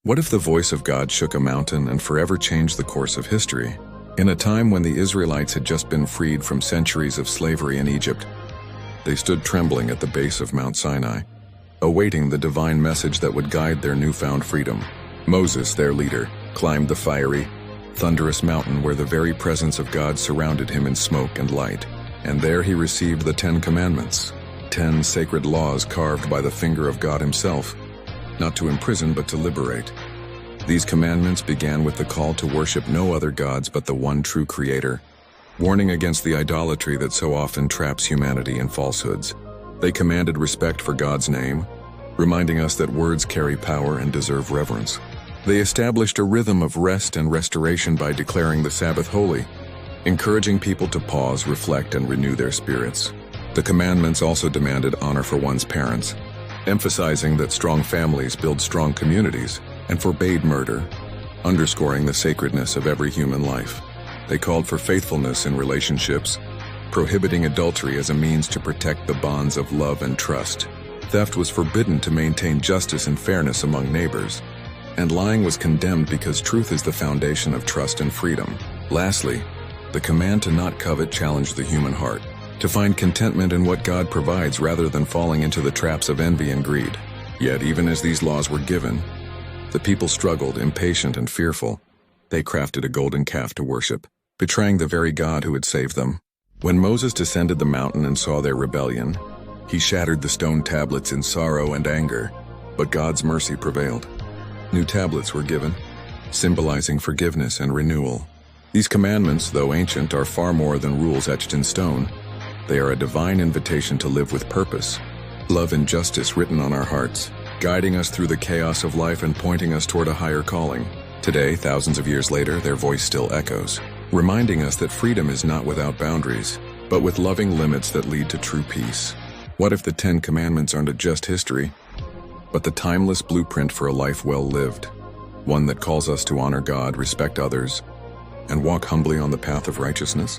What if the voice of God shook a mountain and forever changed the course of history? In a time when the Israelites had just been freed from centuries of slavery in Egypt, they stood trembling at the base of Mount Sinai, awaiting the divine message that would guide their newfound freedom. Moses, their leader, climbed the fiery, thunderous mountain where the very presence of God surrounded him in smoke and light. And there he received the 10 Commandments, 10 sacred laws carved by the finger of God himself, not to imprison but to liberate. These commandments began with the call to worship no other gods but the one true Creator, warning against the idolatry that so often traps humanity in falsehoods. They commanded respect for God's name, reminding us that words carry power and deserve reverence. They established a rhythm of rest and restoration by declaring the Sabbath holy, encouraging people to pause, reflect, and renew their spirits. The commandments also demanded honor for one's parents, emphasizing that strong families build strong communities, and forbade murder, underscoring the sacredness of every human life. They called for faithfulness in relationships, prohibiting adultery as a means to protect the bonds of love and trust. Theft was forbidden to maintain justice and fairness among neighbors, and lying was condemned because truth is the foundation of trust and freedom. Lastly, the command to not covet challenged the human heart, to find contentment in what God provides rather than falling into the traps of envy and greed. Yet even as these laws were given, the people struggled, impatient and fearful. They crafted a golden calf to worship, betraying the very God who had saved them. When Moses descended the mountain and saw their rebellion, he shattered the stone tablets in sorrow and anger, but God's mercy prevailed. New tablets were given, symbolizing forgiveness and renewal. These commandments, though ancient, are far more than rules etched in stone. They are a divine invitation to live with purpose, love and justice written on our hearts, guiding us through the chaos of life and pointing us toward a higher calling. Today, thousands of years later, their voice still echoes, reminding us that freedom is not without boundaries, but with loving limits that lead to true peace. What if the 10 Commandments aren't just history, but the timeless blueprint for a life well lived, one that calls us to honor God, respect others, and walk humbly on the path of righteousness?